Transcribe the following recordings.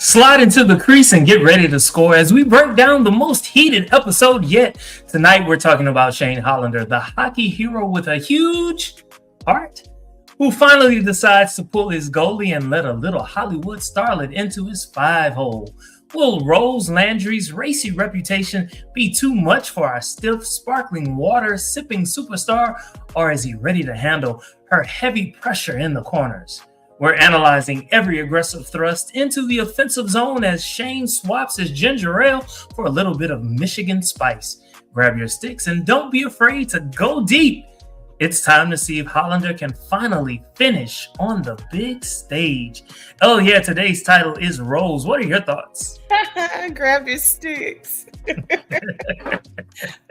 Slide into the crease and get ready to score as we break down the most heated episode yet. Tonight, we're talking about Shane Hollander, the hockey hero with a huge heart, who finally decides to pull his goalie and let a little Hollywood starlet into his five-hole. Will Rose Landry's racy reputation be too much for our stiff, sparkling water-sipping superstar, or is he ready to handle her heavy pressure in the corners? We're analyzing every aggressive thrust into the offensive zone as Shane swaps his ginger ale for a little bit of Michigan spice. Grab your sticks and don't be afraid to go deep. It's time to see if Hollander can finally finish on the big stage. Oh yeah, today's title is Rose. What are your thoughts? Grab your sticks. I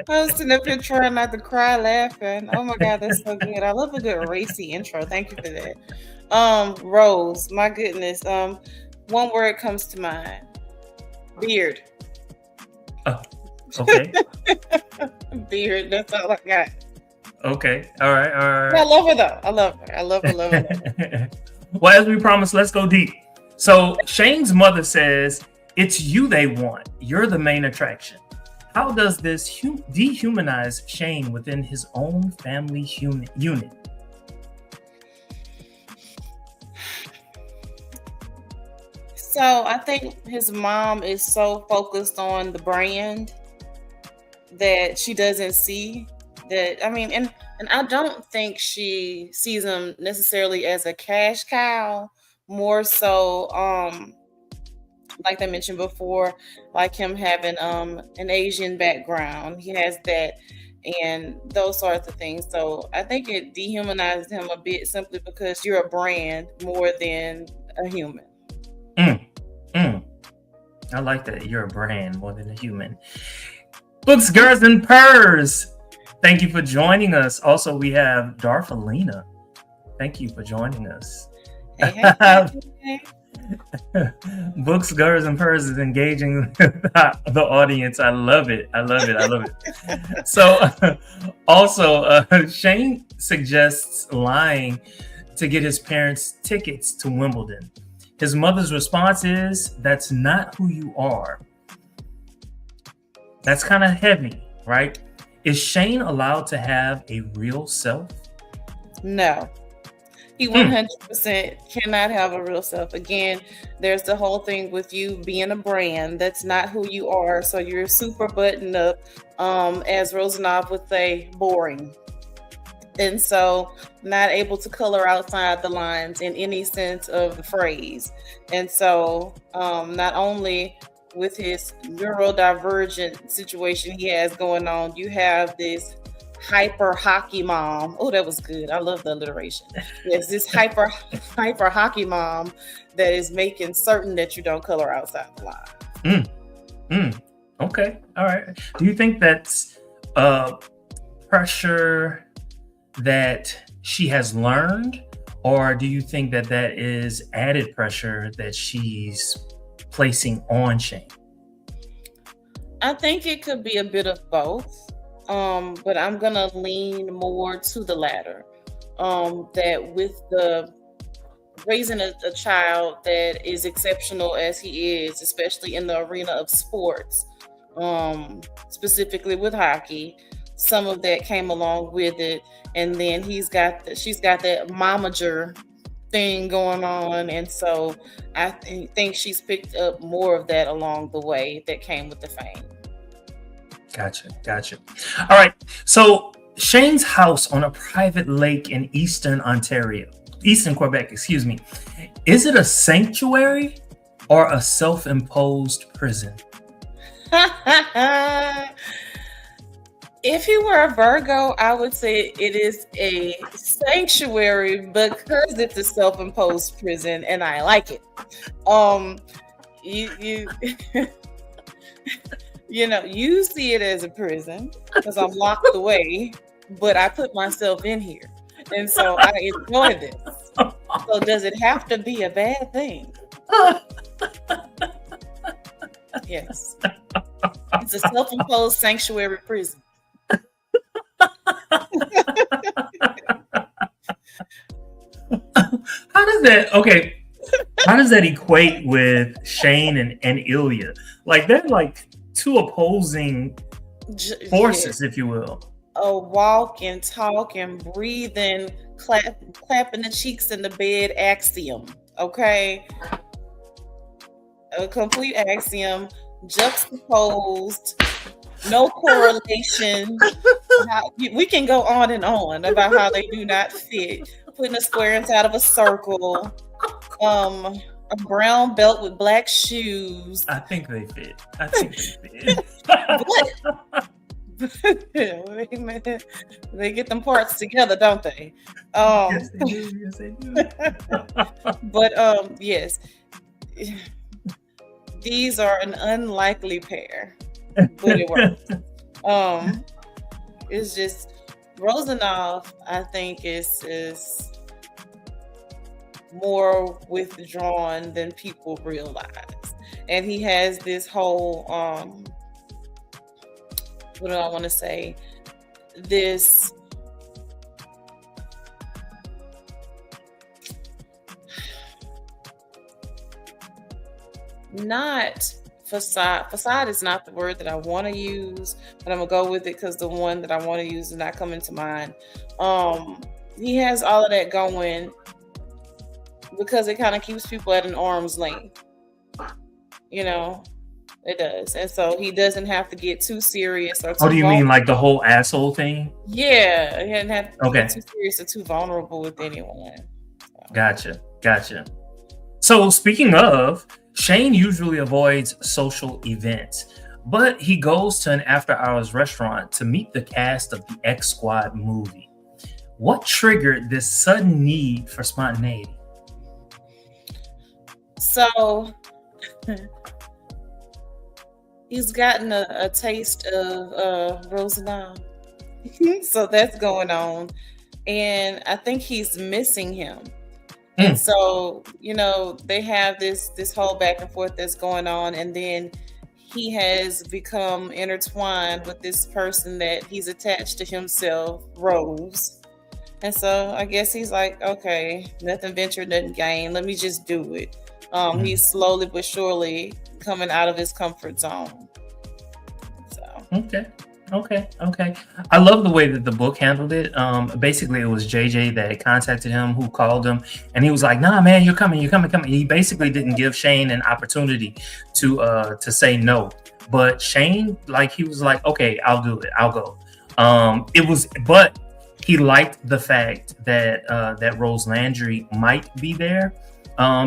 was sitting up here trying not to cry laughing. Oh my God, that's so good. I love a good racy intro. Thank you for that. Rose, my goodness. One word comes to mind. Beard. Oh, okay. Beard, that's all I got. Okay. All right. I love her though. I love her. Well, as we promised, let's go deep. So Shane's mother says, it's you they want. You're the main attraction. How does this dehumanize Shane within his own family unit? So I think his mom is so focused on the brand that she doesn't see that. I mean, and I don't think she sees him necessarily as a cash cow, more so like I mentioned before, like him having an Asian background. He has that and those sorts of things. So I think it dehumanizes him a bit simply because you're a brand more than a human. I like that. You're a brand more than a human. Books, Girls, and Purrs. Thank you for joining us. Also, we have Darfalina. Thank you for joining us. Hey. Books, Girls, and Purrs is engaging the audience. I love it. So, also, Shane suggests lying to get his parents tickets to Wimbledon. His mother's response is, that's not who you are. That's kind of heavy, right? Is Shane allowed to have a real self? No. He 100% cannot have a real self. Again, there's the whole thing with you being a brand. That's not who you are. So you're super buttoned up, as Rozanov would say, boring. And so not able to color outside the lines in any sense of the phrase. And so not only with his neurodivergent situation he has going on, you have this hyper hockey mom. Oh, that was good. I love the alliteration. Yes, this hyper hockey mom that is making certain that you don't color outside the line. Okay. All right. Do you think that's pressure that she has learned, or do you think that that is added pressure that she's placing on Shane? I think it could be a bit of both, but I'm gonna lean more to the latter. That with the raising a child that is exceptional as he is, especially in the arena of sports, specifically with hockey, some of that came along with it. And then she's got that momager thing going on. And so I think she's picked up more of that along the way that came with the fame. Gotcha. All right. So Shane's house on a private lake in Eastern Quebec, is it a sanctuary or a self-imposed prison? If he were a Virgo, I would say it is a sanctuary because it's a self-imposed prison, and I like it. You see it as a prison because I'm locked away, but I put myself in here, and so I enjoy this. So does it have to be a bad thing? Yes, it's a self-imposed sanctuary prison. How does that? Okay, How does that equate with Shane and Ilya? Like they're like two opposing Yeah, forces, if you will. a walk and talk and breathing, clapping the cheeks in the bed axiom. Okay, a complete axiom, juxtaposed, no correlation. We can go on and on about how they do not fit. Putting a square inside of a circle. A brown belt with black shoes. I think they fit. I think they fit. They get them parts together, don't they? Yes, they do. Yes, they do. But yes, these are an unlikely pair, but it works. It's just Rozanov, I think, is more withdrawn than people realize, and he has this whole what do I want to say? This not facade. Facade is not the word that I want to use, but I'm gonna go with it because the one that I want to use is not coming to mind. He has all of that going because it kind of keeps people at an arm's length. You know, it does. And so he doesn't have to get too serious or too Oh, do you mean like the whole asshole thing? Yeah, he doesn't have to get too serious or too vulnerable with anyone. So. Gotcha. So speaking of, Shane usually avoids social events, but he goes to an after-hours restaurant to meet the cast of the X Squad movie. What triggered this sudden need for spontaneity? So he's gotten a taste of Rozanov. So that's going on. And I think he's missing him. And so, you know, they have this whole back and forth that's going on. And then he has become intertwined with this person that he's attached to himself, Rose. And so I guess he's like, okay, nothing ventured, nothing gained. Let me just do it. He's slowly but surely coming out of his comfort zone. So. Okay. I love the way that the book handled it. Basically, it was JJ that contacted him, who called him, and he was like, "Nah, man, you're coming." He basically didn't give Shane an opportunity to say no. But Shane, like, he was like, "Okay, I'll do it. I'll go." But he liked the fact that Rose Landry might be there,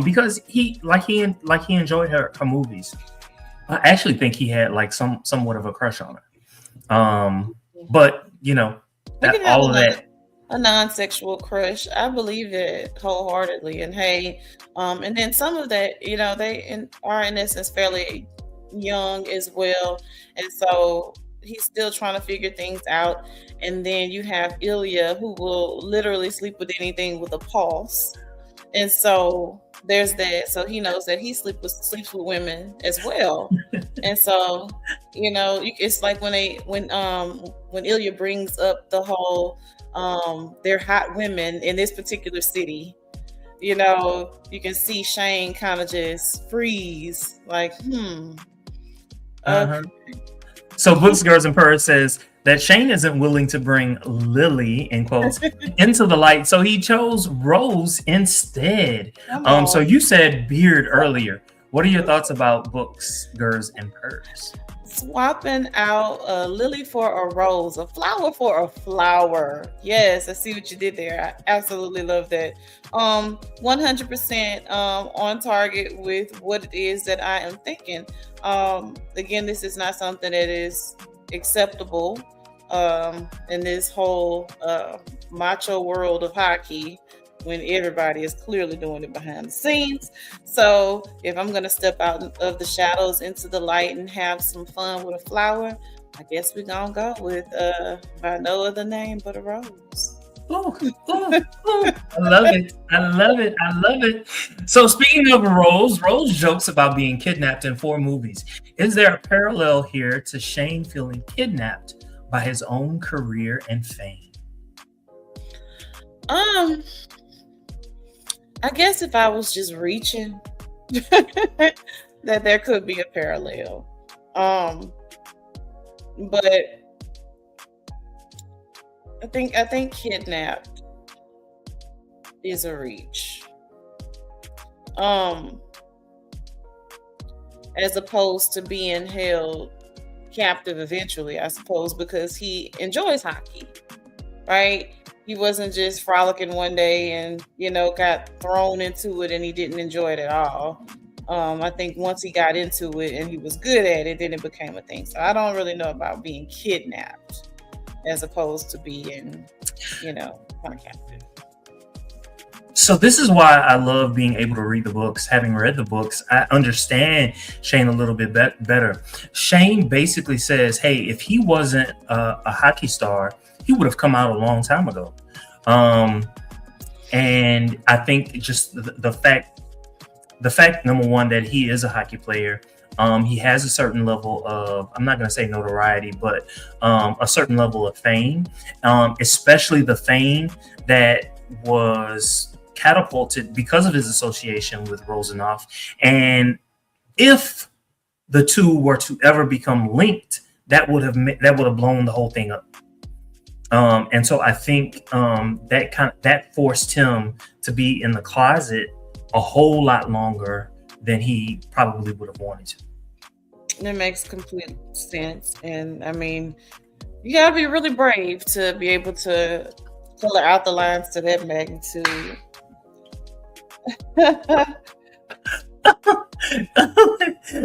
because he enjoyed her movies. I actually think he had like somewhat of a crush on her. But you know, that all of that, a non-sexual crush, I believe it wholeheartedly. And hey, and then some of that, you know, they are in essence fairly young as well, and so he's still trying to figure things out. And then you have Ilya, who will literally sleep with anything with a pulse, and so there's that. So he knows that he sleeps with women as well. And so, you know, it's like when Ilya brings up the whole they're hot women in this particular city, you know, you can see Shane kind of just freeze, like, Okay. So Books, Girls, and Purrs says that Shane isn't willing to bring Lily, in quotes, into the light, so he chose Rose instead. So you said beard earlier. What are your thoughts about Books, Girls, and Purrs? Swapping out a lily for a rose, a flower for a flower. Yes, I see what you did there. I absolutely love that. 100% on target with what it is that I am thinking. Again, this is not something that is acceptable in this whole macho world of hockey, when everybody is clearly doing it behind the scenes. So if I'm going to step out of the shadows into the light and have some fun with a flower, I guess we're going to go with by no other name but a rose. Ooh. I love it. So speaking of Rose jokes about being kidnapped in 4 movies. Is there a parallel here to Shane feeling kidnapped by his own career and fame? I guess if I was just reaching, that there could be a parallel. But I think kidnapped is a reach. As opposed to being held captive eventually, I suppose, because he enjoys hockey, right? He wasn't just frolicking one day and, got thrown into it and he didn't enjoy it at all. I think once he got into it and he was good at it, then it became a thing. So I don't really know about being kidnapped as opposed to being, kind of captive. So this is why I love being able to read the books. Having read the books, I understand Shane a little bit better. Shane basically says, hey, if he wasn't a hockey star, he would have come out a long time ago. And I think just the fact, number one, that he is a hockey player, he has a certain level of, I'm not going to say notoriety, but a certain level of fame, especially the fame that was catapulted because of his association with Rozanov. And if the two were to ever become linked, that would have blown the whole thing up. And so I think that forced him to be in the closet a whole lot longer than he probably would have wanted to. It makes complete sense. And I mean, you gotta be really brave to be able to color out the lines to that magnitude.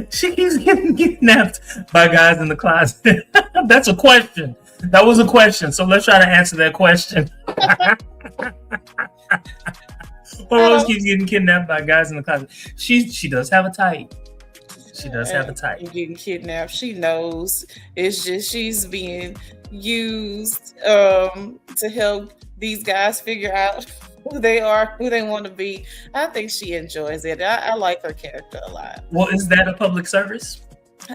She keeps getting kidnapped by guys in the closet. That's a question. That was a question. So let's try to answer that question. Rose keeps getting kidnapped by guys in the closet. She does have a type. She does have a type. Getting kidnapped. She knows. It's just she's being used to help these guys figure out who they are, who they want to be. I think she enjoys it. I like her character a lot. Well, is that a public service?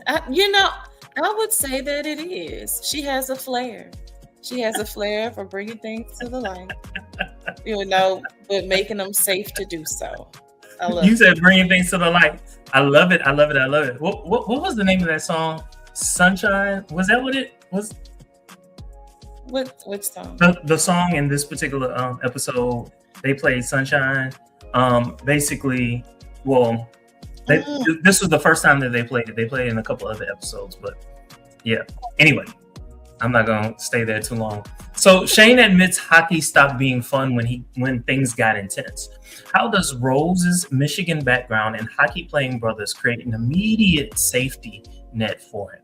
I would say that it is. She has a flair. She has a flair for bringing things to the light, but making them safe to do so. You said bringing things to the light. I love it. I love it. I love it. What was the name of that song? Sunshine? Was that what it was? Which song? The song in this particular episode, they played Sunshine. Basically, this was the first time that they played it. They played it in a couple other episodes, but yeah. Anyway, I'm not gonna stay there too long. So Shane admits hockey stopped being fun when things got intense. How does Rose's Michigan background and hockey playing brothers create an immediate safety net for him?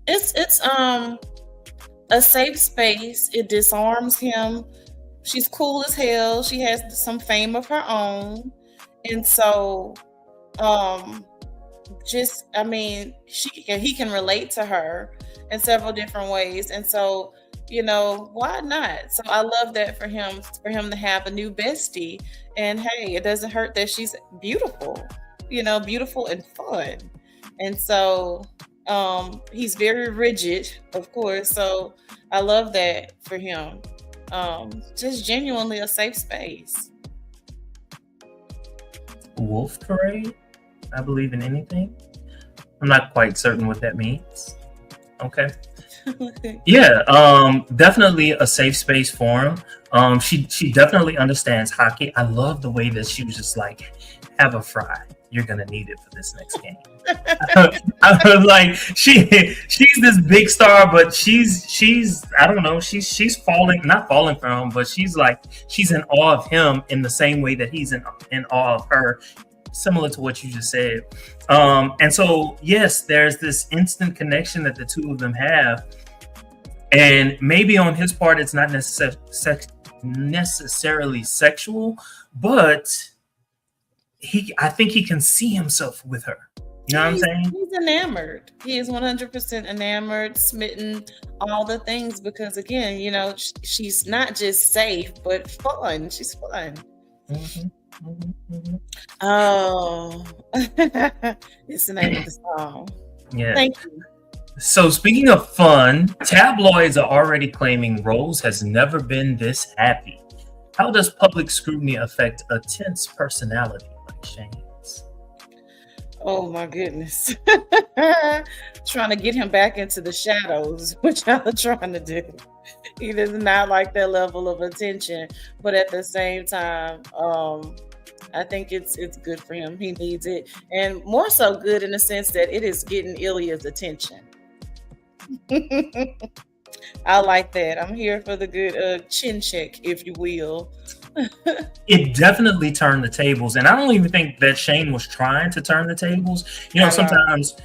It's a safe space. It disarms him. She's cool as hell. She has some fame of her own, and so he can relate to her in several different ways, and so why not? So I love that for him to have a new bestie, and hey, it doesn't hurt that she's beautiful, beautiful and fun, and so he's very rigid, of course, so I love that for him. Just genuinely a safe space. Wolf Parade? I believe in anything. I'm not quite certain what that means. Okay. Yeah, definitely a safe space for him. She definitely understands hockey. I love the way that she was just like, have a fry. You're gonna need it for this next game. I was like, she's this big star, but she's I don't know, she's not falling for him, but she's in awe of him in the same way that he's in awe of her, similar to what you just said. And so yes, there's this instant connection that the two of them have, and maybe on his part it's not necessarily sexual, but I think he can see himself with her. You know what I'm saying? He's enamored. He is 100% enamored, smitten, all the things, because again, she's not just safe, but fun. She's fun. Mm-hmm, mm-hmm, mm-hmm. Oh, it's the name of the song. Yeah. Thank you. So speaking of fun, tabloids are already claiming Rose has never been this happy. How does public scrutiny affect a tense personality like Shane's? Oh my goodness. Trying to get him back into the shadows, which I'm trying to do. He does not like that level of attention, but at the same time, I think it's good for him. He needs it, and more so good in the sense that it is getting Ilya's attention. I like that. I'm here for the good chin check, if you will. It definitely turned the tables, and I don't even think that Shane was trying to turn the tables. Sometimes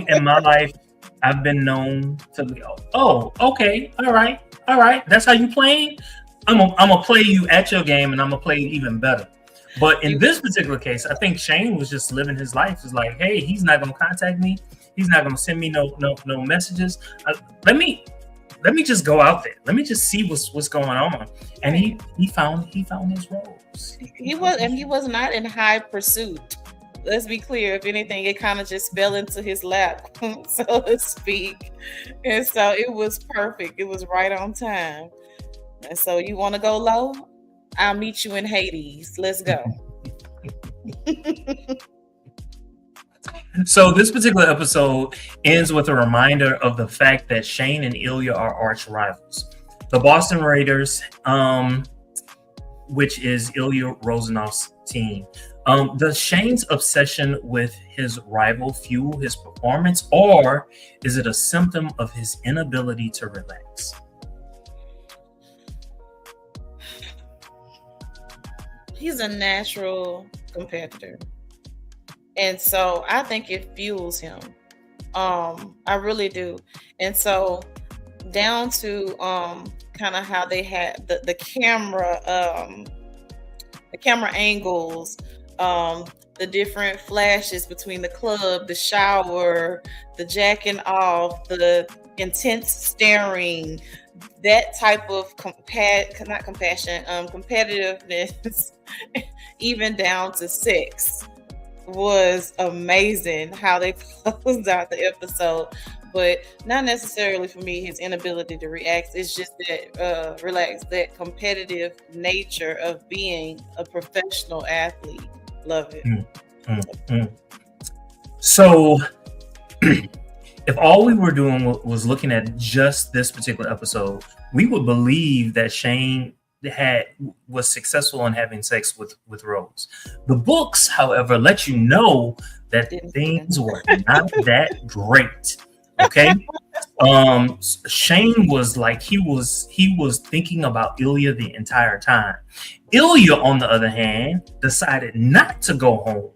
in my life, I've been known to be, oh, okay, all right, that's how you playing. I'm gonna play you at your game, and I'm gonna play you even better. But in this particular case, I think Shane was just living his life. It's like, hey, he's not gonna contact me. He's not gonna send me no messages. Let me just go out there. Let me just see what's going on. And he found his Rose. He was not in high pursuit. Let's be clear. If anything, it kind of just fell into his lap, so to speak. And so it was perfect. It was right on time. And so you want to go low? I'll meet you in Hades. Let's go. So this particular episode ends with a reminder of the fact that Shane and Ilya are arch rivals. The Boston Raiders, which is Ilya Rozanov's team. Does Shane's obsession with his rival fuel his performance, or is it a symptom of his inability to relax? He's a natural competitor. And so I think it fuels him. I really do. And so down to kind of how they had the camera angles, the different flashes between the club, the shower, the jacking off, the intense staring, that type of competitiveness, even down to sex, was amazing how they closed out the episode. But not necessarily for me his inability to react. It's just that that competitive nature of being a professional athlete. Love it. So if all we were doing was looking at just this particular episode, we would believe that Shane was successful in having sex with Rose. The books, however, let you know that things were not that great. Okay. Shane was like he was thinking about Ilya the entire time. Ilya, on the other hand, decided not to go home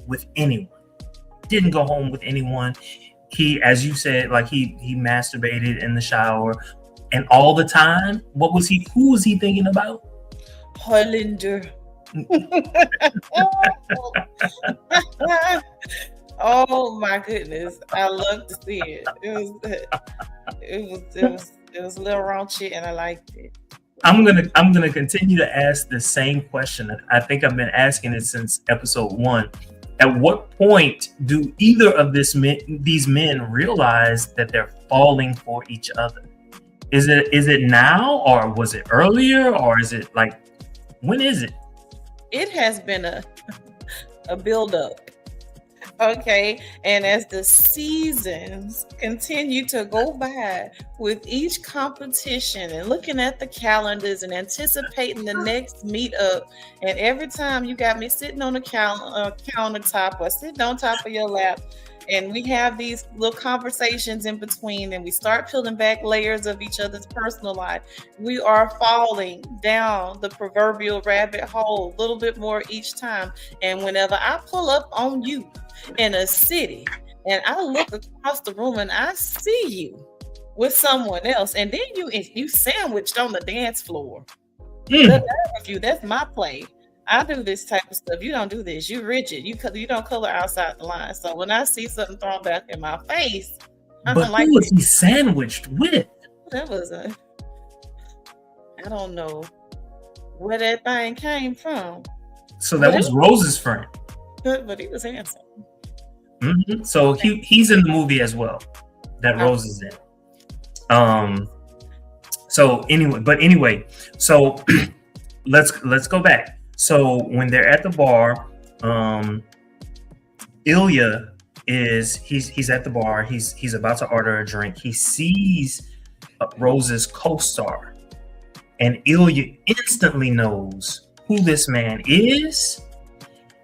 with anyone. Didn't go home with anyone. He, as you said, like he masturbated in the shower. And all the time, who was he thinking about? Hollander. Oh my goodness. I love to see it. It was a little raunchy and I liked it. I'm gonna continue to ask the same question. I think I've been asking it since episode 1. At what point do either of these men realize that they're falling for each other? Is it now, or was it earlier, or is it like, when is it? It has been a build-up. Okay, and as the seasons continue to go by with each competition and looking at the calendars and anticipating the next meetup, and every time you got me sitting on the countertop or sitting on top of your lap, and we have these little conversations in between, and we start peeling back layers of each other's personal life. We are falling down the proverbial rabbit hole a little bit more each time. And whenever I pull up on you in a city and I look across the room and I see you with someone else, and then you sandwiched on the dance floor. That's my play. I do this type of stuff. You don't do this. You rigid. You don't color outside the line. So when I see something thrown back in my face, but who was he sandwiched with? That was I don't know where that thing came from. So that was Rose's friend. But he was handsome. Mm-hmm. So he's in the movie as well that Rose is in. So anyway, let's go back. So when they're at the bar, um, Ilya he's at the bar. He's about to order a drink. He sees Rose's co-star, and Ilya instantly knows who this man is.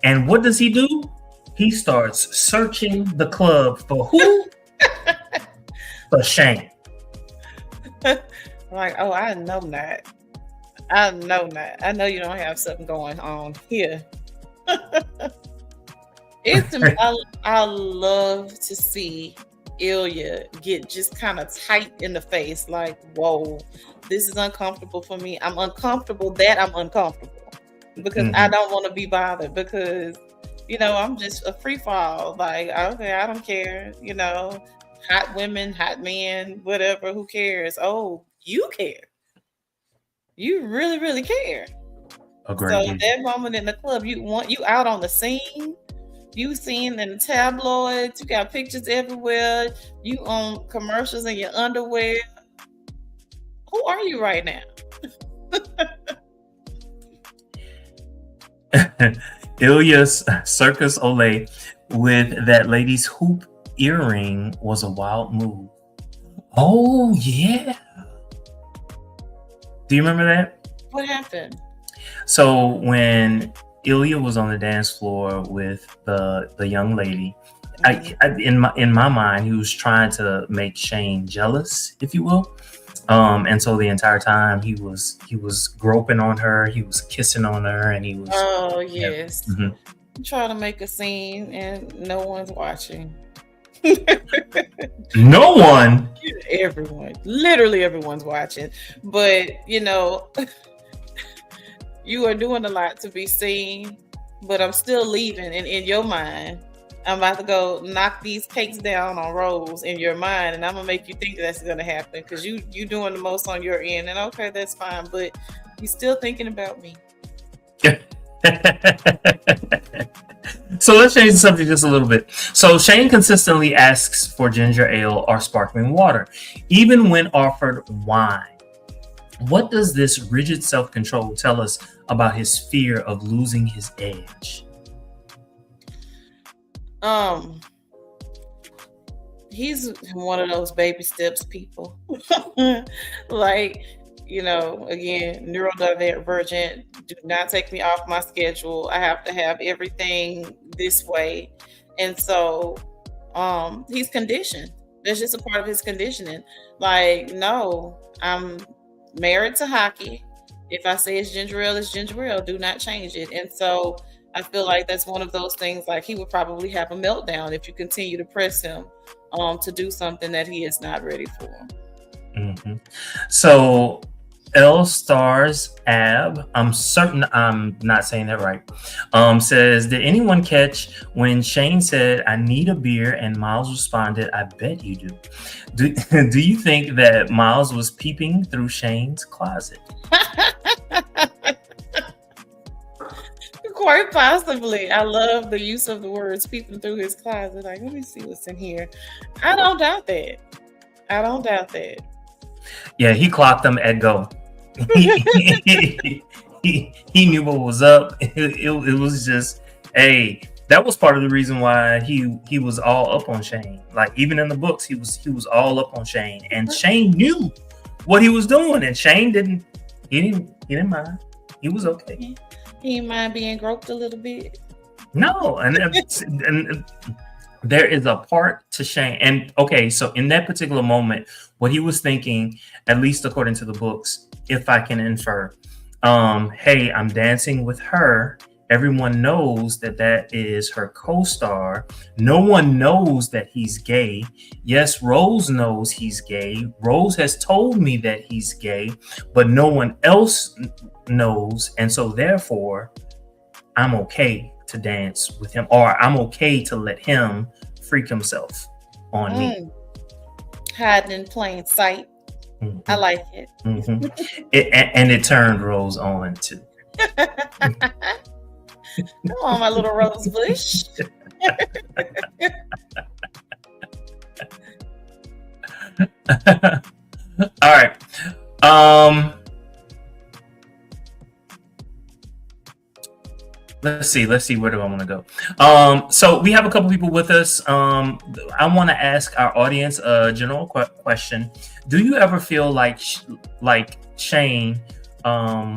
And what does he do? He starts searching the club for who? For Shane. Like, oh, I know not. I know not. I know you don't have something going on here. I love to see Ilya get just kind of tight in the face, like, whoa, this is uncomfortable for me. I'm uncomfortable that I'm uncomfortable because I don't want to be bothered because, I'm just a free fall. Like, okay, I don't care, hot women, hot men, whatever, who cares? Oh, you care. You really, really care. Agreed. So that moment in the club, you out on the scene. You seen in the tabloids, you got pictures everywhere, you on commercials in your underwear. Who are you right now? Ilya's Circus Olay with that lady's hoop earring was a wild move. Oh, yeah. Do you remember that? What happened? So when Ilya was on the dance floor with the young lady, in my mind, he was trying to make Shane jealous, if you will. And so the entire time he was groping on her, he was kissing on her, and he was. Oh yes. Try to make a scene, and no one's watching. No one. Everyone, literally everyone's watching, but you are doing a lot to be seen, but I'm still leaving. And in your mind, I'm about to go knock these cakes down on Rose in your mind, and I'm gonna make you think that's gonna happen because you doing the most on your end. And okay, that's fine, but you still thinking about me. So let's change the subject just a little bit. So Shane consistently asks for ginger ale or sparkling water, even when offered wine. What does this rigid self-control tell us about his fear of losing his edge? He's one of those baby steps people. Like, again, neurodivergent, do not take me off my schedule. I have to have everything this way. And so he's conditioned. That's just a part of his conditioning. Like, no, I'm married to hockey. If I say it's ginger ale, it's ginger ale. Do not change it. And so I feel like that's one of those things, like he would probably have a meltdown if you continue to press him to do something that he is not ready for. So L Stars Ab, I'm certain I'm not saying that right, says, did anyone catch when Shane said, I need a beer, and Miles responded, I bet you do. Do you think that Miles was peeping through Shane's closet? Quite possibly. I love the use of the words peeping through his closet. Like, let me see what's in here. I don't doubt that. Yeah, he clocked them at go. He knew what was up. It was just, hey, that was part of the reason why he was all up on Shane. Like, even in the books, he was all up on Shane, and Shane knew what he was doing, and Shane didn't mind. He was okay. He didn't mind being groped a little bit. No, and there is a part to Shane. And okay, so in that particular moment, what he was thinking, at least according to the books, if I can infer, hey, I'm dancing with her. Everyone knows that is her co-star. No one knows that he's gay. Yes, Rose knows he's gay. Rose has told me that he's gay, but no one else knows. And so therefore, I'm okay to dance with him, or I'm okay to let him freak himself on me. Hiding in plain sight. I like it. And it turned Rose on too. Come on, my little rose bush. All right. Let's see. Where do I want to go? So we have a couple people with us. I want to ask our audience a general question. Do you ever feel like Shane, do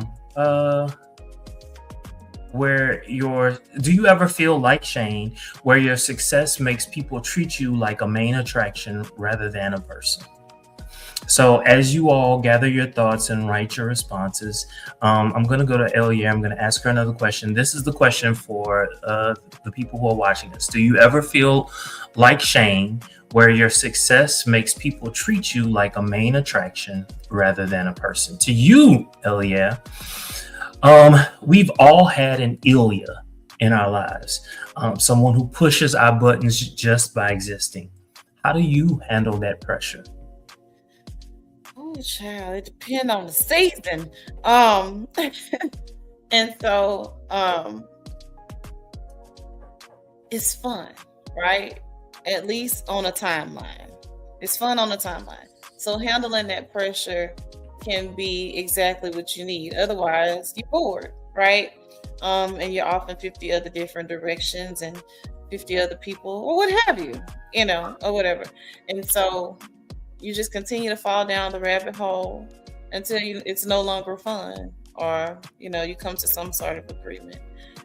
you ever feel like Shane, where your success makes people treat you like a main attraction rather than a person? So as you all gather your thoughts and write your responses, I'm going to go to Ilya. I'm going to ask her another question. This is the question for the people who are watching us. Do you ever feel like Shane, where your success makes people treat you like a main attraction rather than a person? To you, Ilya, we've all had an Ilya in our lives, someone who pushes our buttons just by existing. How do you handle that pressure? Child, it depends on the season. And so it's fun, right? At least on a timeline. It's fun on a timeline. So handling that pressure can be exactly what you need. Otherwise, you're bored, right? And you're off in 50 other different directions and 50 other people, or what have you, or whatever. And so you just continue to fall down the rabbit hole until it's no longer fun, or you come to some sort of agreement.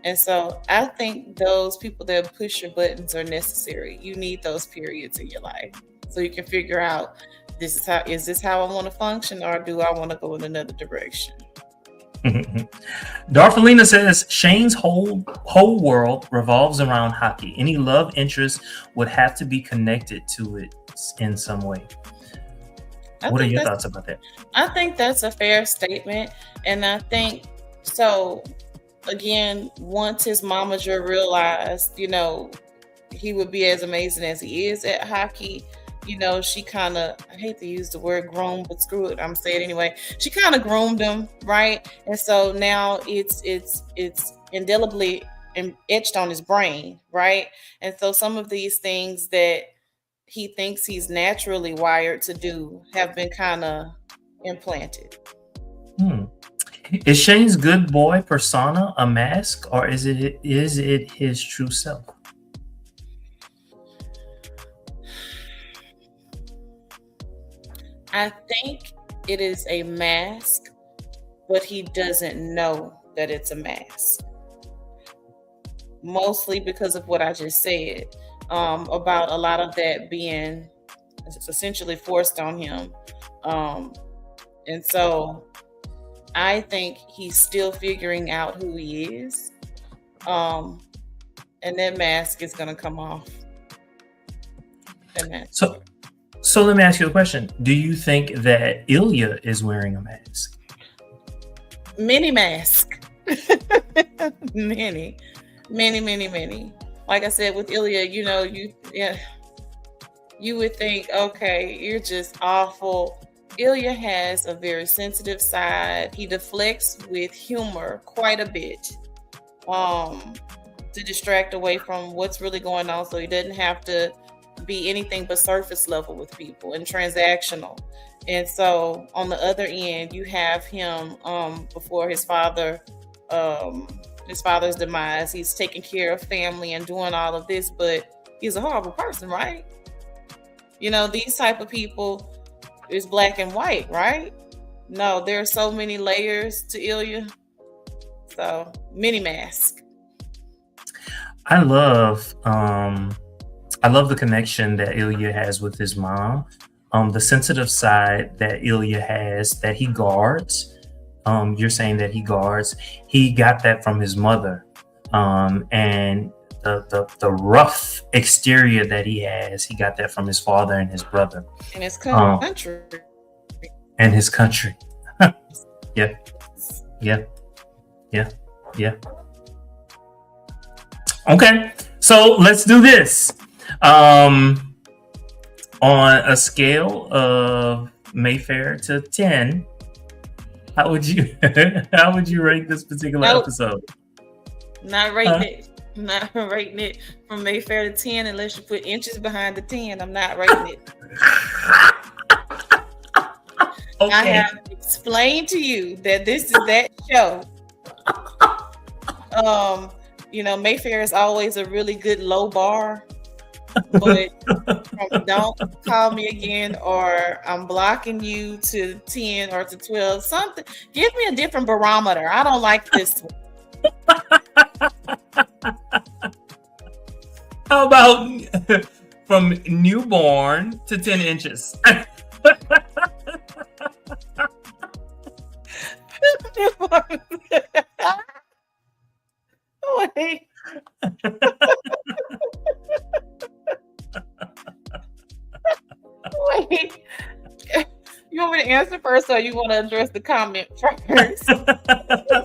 And so I think those people that push your buttons are necessary. You need those periods in your life so you can figure out, is this how I want to function, or do I want to go in another direction? Darfalina says Shane's whole world revolves around hockey. Any love interest would have to be connected to it in some way. What are your thoughts about that? I think that's a fair statement. And I think, so again, once his momager realized, he would be as amazing as he is at hockey, she kind of, I hate to use the word groom, but screw it, I'm saying it anyway. She kind of groomed him, right? And so now it's indelibly etched on his brain, right? And so some of these things that he thinks he's naturally wired to do have been kind of implanted. Is Shane's good boy persona a mask, or is it his true self? I think it is a mask, but he doesn't know that it's a mask. Mostly because of what I just said. About a lot of that being essentially forced on him. And so I think he's still figuring out who he is. And that mask is going to come off. So let me ask you a question. Do you think that Ilya is wearing a mask? Many masks. Many. Like I said, with Ilya, you would think, okay, you're just awful. Ilya has a very sensitive side. He deflects with humor quite a bit to distract away from what's really going on, so he doesn't have to be anything but surface level with people and transactional. And so on the other end, you have him before his father's demise. He's taking care of family and doing all of this, but he's a horrible person, right? These type of people is black and white, right? No, there are so many layers to Ilya. So many masks. I love the connection that Ilya has with his mom. The sensitive side that Ilya has that he guards. You're saying that he guards. He got that from his mother, and the rough exterior that he has, he got that from his father and his brother. And his country. And his country. Yeah. Okay, so let's do this. On a scale of Mayfair to 10, how would you rate this particular episode? Not rating it from Mayfair to 10 unless you put inches behind the 10. I'm not rating it. Okay. I have explained to you that this is that show. Mayfair is always a really good low bar. But from don't call me again, or I'm blocking you to 10 or to 12, something. Give me a different barometer. I don't like this one. How about from newborn to 10 inches? Wait. Wait. You want me to answer first, or you want to address the comment first?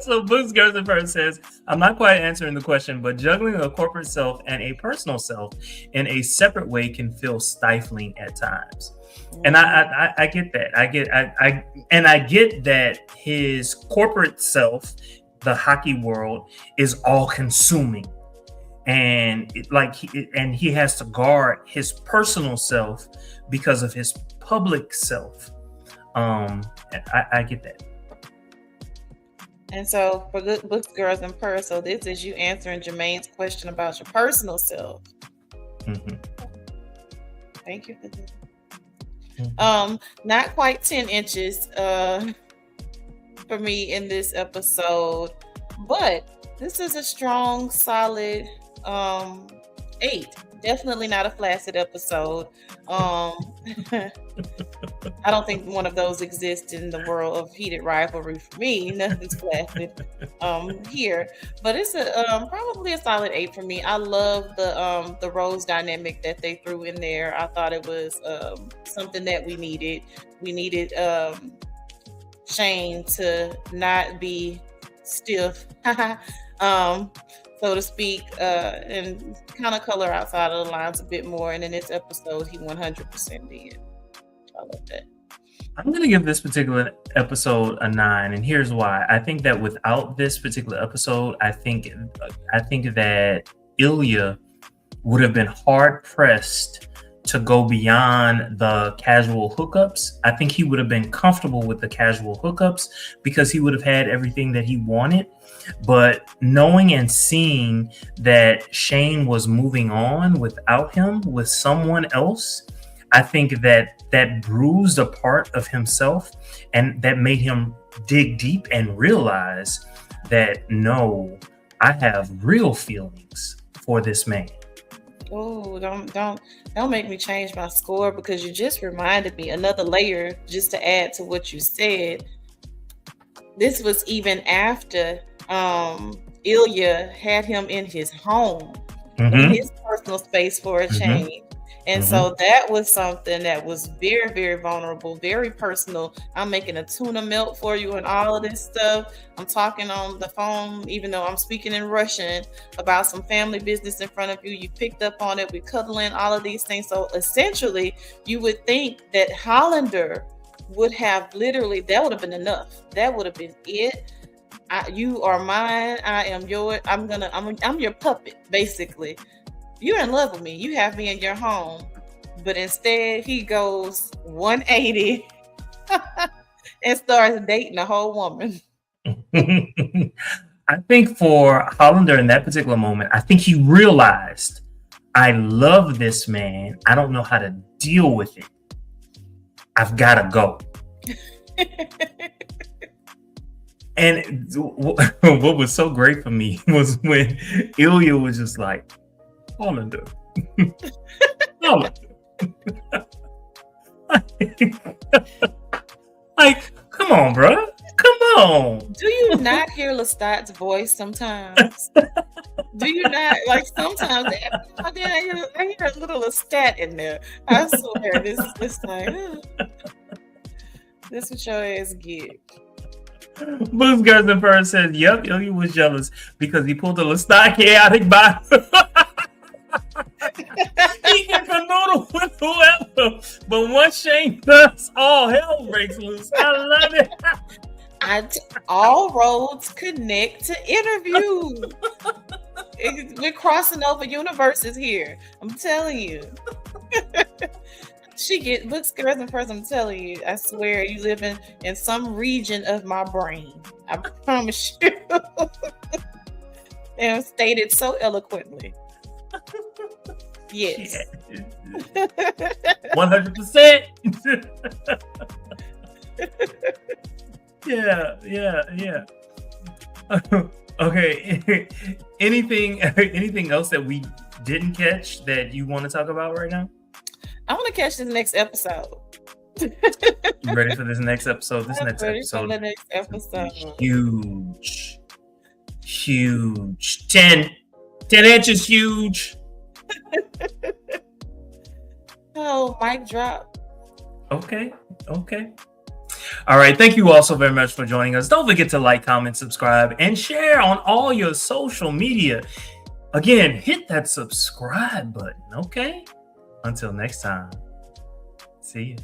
So Boots Gerson first says, I'm not quite answering the question, but juggling a corporate self and a personal self in a separate way can feel stifling at times. And I get that. I get that his corporate self, the hockey world, is all consuming. And he has to guard his personal self because of his public self. I get that. And so for Good Books, Girls, and Purrs, so this is you answering Jermaine's question about your personal self. Mm-hmm. Thank you for this. Mm-hmm. Not quite 10 inches for me in this episode, but this is a strong, solid 8. Definitely not a flaccid episode. I don't think one of those exists in the world of heated rivalry for me. Nothing's flaccid here, but it's probably a solid 8 for me. I love the Rose dynamic that they threw in there. I thought it was something that we needed. We needed Shane to not be stiff. So to speak, and kind of color outside of the lines a bit more. And in this episode, he 100% did. I love that. I'm going to give this particular episode a 9, and here's why. I think that without this particular episode, I think that Ilya would have been hard pressed to go beyond the casual hookups. I think he would have been comfortable with the casual hookups because he would have had everything that he wanted. But knowing and seeing that Shane was moving on without him with someone else, I think that bruised a part of himself, and that made him dig deep and realize that, no, I have real feelings for this man. Oh, don't make me change my score, because you just reminded me another layer just to add to what you said. This was even after Ilya had him in his home, in his personal space for a change. And so that was something that was very, very vulnerable, very personal. I'm making a tuna melt for you and all of this stuff. I'm talking on the phone, even though I'm speaking in Russian, about some family business in front of you. You picked up on it. We're cuddling, all of these things. So essentially, you would think that Hollander would have literally, that would have been enough. That would have been it. You are mine. I am yours. I'm your puppet, basically. You're in love with me. You have me in your home. But instead, he goes 180 and starts dating a whole woman. I think for Hollander in that particular moment, I think he realized, I love this man. I don't know how to deal with it. I've got to go. And what was so great for me was when Ilya was just like, Hollander. Like, come on, bro. Come on. Do you not hear Lestat's voice sometimes? Do you not? Like, sometimes I hear a little Lestat in there. I swear, this like, this what your ass get. Boots Gerson first says, yep, Ilya was jealous because he pulled the Lestat chaotic by. He can canoodle with whoever, but once Shane does, all hell breaks loose. I love it. All roads connect to interview. We're crossing over universes here. I'm telling you. Books, Girls, and Purrs. I'm telling you. I swear, you live in some region of my brain. I promise you. and stated so eloquently. Yes. 100%. Yeah. Okay. Anything else that we didn't catch that you want to talk about right now? I want to catch the next episode. You ready for this next episode? This next episode. The next episode. Huge. 10 inches huge. Oh, mic drop. Okay. All right. Thank you all so very much for joining us. Don't forget to like, comment, subscribe, and share on all your social media. Again, hit that subscribe button. Okay. Until next time. See you.